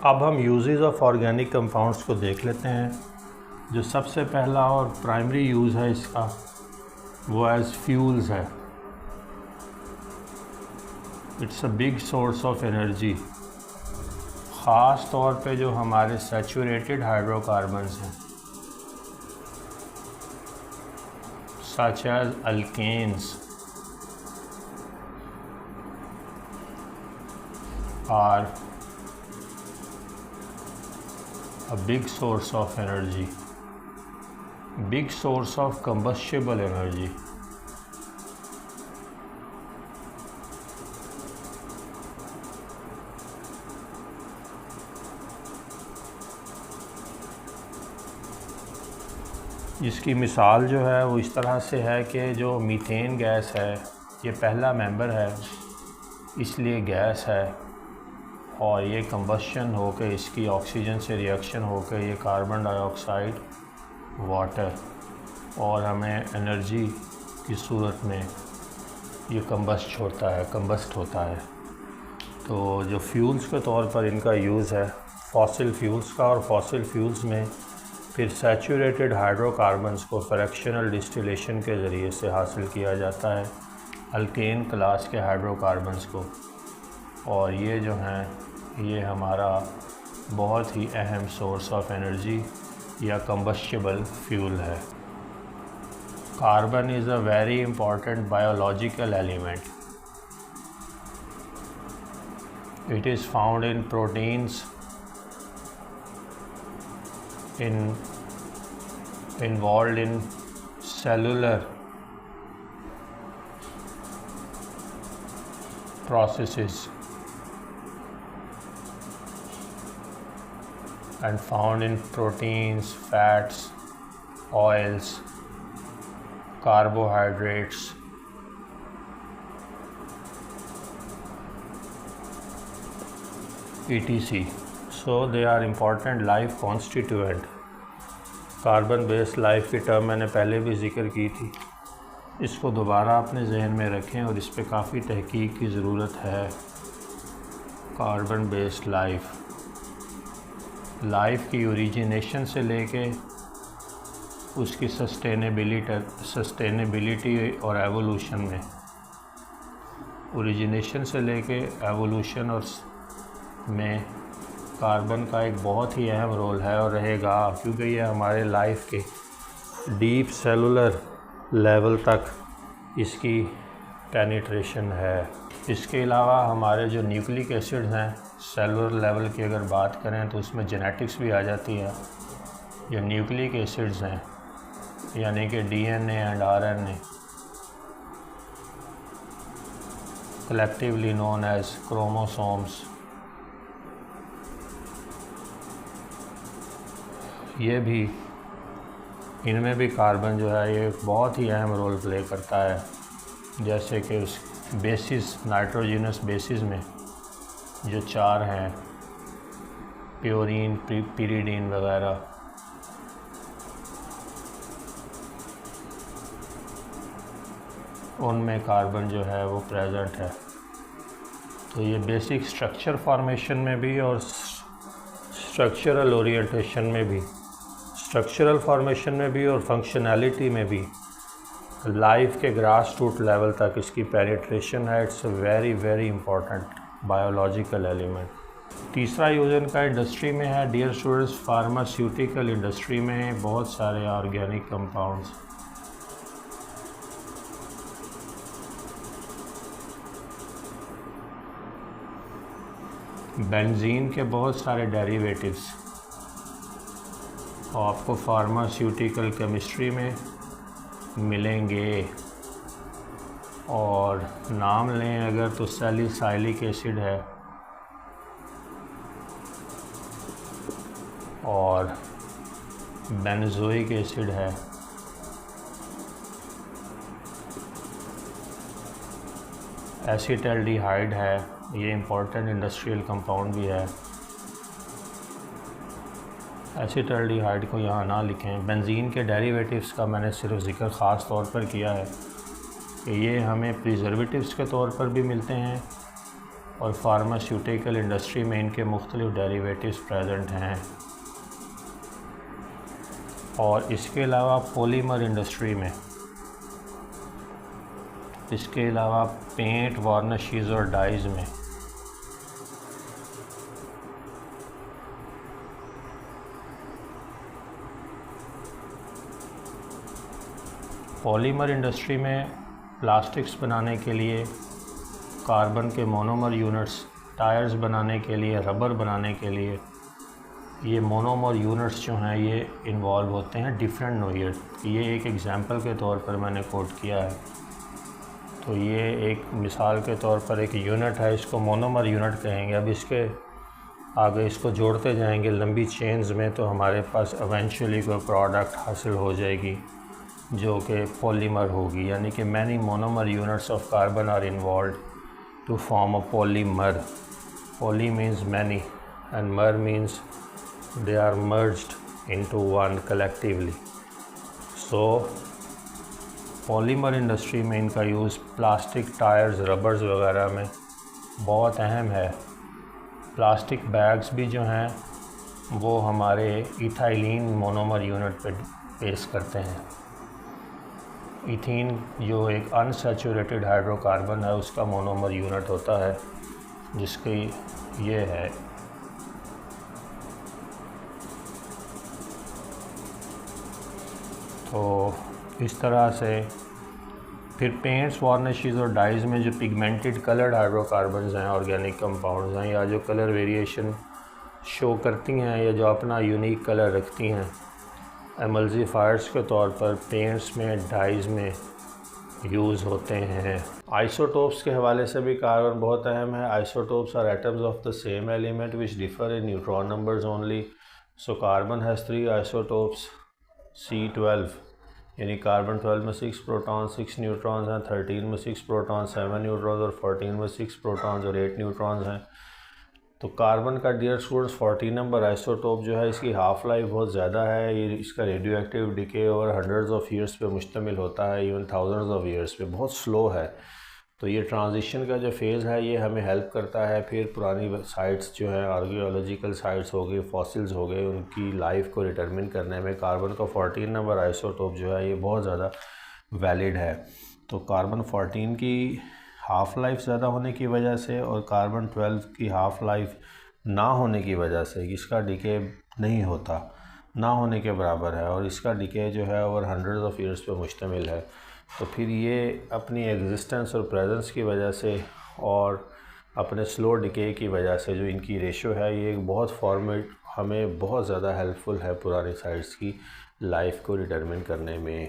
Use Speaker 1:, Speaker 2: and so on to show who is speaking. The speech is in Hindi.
Speaker 1: अब हम यूजेस ऑफ ऑर्गेनिक कंपाउंड्स को देख लेते हैं। जो सबसे पहला और प्राइमरी यूज़ है इसका वो एज फ्यूल्स है। It's a big source of energy, ख़ास तौर पे जो हमारे सैचुरेटेड हाइड्रोकार्बन्स हैं such as alkanes are a big source of energy, big source of combustible energy. जिसकी मिसाल जो है वो इस तरह से है कि जो मीथेन गैस है ये पहला मेंबर है, इसलिए गैस है, और ये कंबशन होकर इसकी ऑक्सीजन से रिएक्शन होकर ये कार्बन डाइऑक्साइड, वाटर और हमें एनर्जी की सूरत में ये कंबस्ट होता है। तो जो फ्यूल्स के तौर पर इनका यूज़ है फॉसिल फ्यूल्स का, और फॉसिल फ्यूल्स में फिर सैचुरेटेड हाइड्रोकार्बन्स को फ्रैक्शनल डिस्टिलेशन के ज़रिए से हासिल किया जाता है, अल्केन क्लास के हाइड्रोकार्बन्स को, और ये जो हैं ये हमारा बहुत ही अहम सोर्स ऑफ एनर्जी या कंबस्टिबल फ्यूल है। Carbon is a very important biological element. It is found in proteins, involved in cellular processes and found in proteins, fats, oils, carbohydrates, etc. So they are important life constituent। Carbon based life की टर्म मैंने पहले भी ज़िक्र की थी, इसको दोबारा अपने जहन में रखें और इस पे काफ़ी तहकीक की ज़रूरत है। कार्बन बेस्ड लाइफ की ओरिजिनेशन से लेके उसकी सस्टेनेबिलिटी और एवोल्यूशन में, ओरिजिनेशन से लेके एवोल्यूशन और में कार्बन का एक बहुत ही अहम रोल है और रहेगा, क्योंकि ये हमारे लाइफ के डीप सेलुलर लेवल तक इसकी पेनिट्रेशन है। इसके अलावा हमारे जो न्यूक्लिक एसिड्स हैं सेलुलर लेवल की अगर बात करें तो उसमें जेनेटिक्स भी आ जाती है। जो न्यूक्लिक एसिड्स हैं यानी कि DNA and RNA, collectively known as chromosomes, ये भी, इनमें भी कार्बन जो है ये बहुत ही अहम रोल प्ले करता है। जैसे कि उस बेसिस, नाइट्रोजनस बेसिस में जो 4 हैं, प्योरीन, पिरीडीन वगैरह, उनमें कार्बन जो है वो प्रेजेंट है। तो ये बेसिक स्ट्रक्चर फॉर्मेशन में भी और स्ट्रक्चरल ओरिएंटेशन में भी, स्ट्रक्चरल फॉर्मेशन में भी और फंक्शनैलिटी में भी लाइफ के ग्रास रूट लेवल तक इसकी पेनिट्रेशन है। It's a very very important biological element. तीसरा यूज़ इनका इंडस्ट्री में है डियर स्टूडेंट्स, फार्मास्यूटिकल इंडस्ट्री में बहुत सारे ऑर्गेनिक कंपाउंड्स, बेंजीन के बहुत सारे डेरिवेटिव्स आपको फार्मास्यूटिकल केमिस्ट्री में मिलेंगे। और नाम लें अगर तो सैलिसाइलिक एसिड है और बेंजोइक एसिड है, एसीटल्डिहाइड है, ये इंपॉर्टेंट इंडस्ट्रियल कंपाउंड भी है। एसीटल्डिहाइड को यहाँ ना लिखें। बेंजीन के डेरिवेटिव्स का मैंने सिर्फ ज़िक्र ख़ास तौर पर किया है कि ये हमें प्रिजर्वेटिव्स के तौर पर भी मिलते हैं और फार्मास्यूटिकल इंडस्ट्री में इनके मुख्तलिफ डेरिवेटिव्स प्रेजेंट हैं। और इसके अलावा पॉलीमर इंडस्ट्री में, इसके अलावा पेंट, वार्निशेस और डाइज़ में पॉलीमर इंडस्ट्री में प्लास्टिक्स बनाने के लिए कार्बन के मोनोमर यूनिट्स, टायर्स बनाने के लिए, रबर बनाने के लिए ये मोनोमर यूनिट्स जो हैं ये इन्वॉल्व होते हैं डिफरेंट नोइर। ये एक एग्ज़ाम्पल के तौर पर मैंने कोट किया है। तो ये एक मिसाल के तौर पर एक यूनिट है, इसको मोनोमर यूनिट कहेंगे। अब इसके आगे इसको जोड़ते जाएंगे लंबी चेन्स में, तो हमारे पास इवेंचुअली कोई प्रोडक्ट हासिल हो जाएगी जो कि पॉलीमर होगी, यानी कि many monomer units of carbon are involved to form a polymer. Poly means many and mer means they are merged into one collectively. So polymer industry में इनका यूज़ प्लास्टिक टायर्स, रबर्स वगैरह में बहुत अहम है। प्लास्टिक बैग्स भी जो हैं वो हमारे इथाइलिन मोनोमर यूनिट पे बेस करते हैं। इथीन जो एक अनसैचुरेटेड हाइड्रोकार्बन है उसका मोनोमर यूनिट होता है, जिसकी ये है। तो इस तरह से फिर पेंट्स, वार्निशेस और डाइज़ में जो पिगमेंटेड कलर्ड हाइड्रोकार्बन्स हैं, ऑर्गेनिक कंपाउंड्स हैं, या जो कलर वेरिएशन शो करती हैं या जो अपना यूनिक कलर रखती हैं, एमल्सिफायर्स के तौर पर पेंट्स में, डाइज़ में यूज़ होते हैं। आइसोटोप्स के हवाले से भी कार्बन बहुत अहम है। Isotopes are atoms of the same element which differ in neutron numbers only. So carbon has 3 isotopes C12, यानी कार्बन 12 में 6 प्रोटॉन 6 न्यूट्रॉन्स हैं, 13 में 6 प्रोटॉन 7 न्यूट्रॉन्स और 14 में 6 प्रोटॉन्स और 8 न्यूट्रॉन्स हैं। तो कार्बन का डियर स्टूडेंट्स 14 नंबर आइसोटोप जो है इसकी हाफ़ लाइफ बहुत ज़्यादा है। ये इसका radio active decay over hundreds of years पे मुश्तमिल होता है, इवन थाउजेंड्स ऑफ ईयर्स पे, बहुत स्लो है। तो ये ट्रांजिशन का जो फेज़ है ये हमें हेल्प करता है। फिर पुरानी साइट्स जो हैं, आर्कियोलॉजिकल साइट्स हो गए, फॉसिल्स हो गए, उनकी लाइफ को डिटरमिन करने में कार्बन का 14 नंबर आइसोटोप जो है ये बहुत ज़्यादा वैलिड है। तो कार्बन 14 की हाफ़ लाइफ ज़्यादा होने की वजह से और कार्बन 12 की हाफ़ लाइफ ना होने की वजह से इसका डिके नहीं होता, ना होने के बराबर है, और इसका डिके जो है ओवर हंड्रेड्स ऑफ ईयर्स पे मुश्तमिल है। तो फिर ये अपनी एग्जिस्टेंस और प्रेजेंस की वजह से और अपने स्लो डिके की वजह से जो इनकी रेशो है ये एक बहुत फॉर्मेट हमें बहुत ज़्यादा हेल्पफुल है पुरानी साइट्स की लाइफ को डिटरमिन करने में।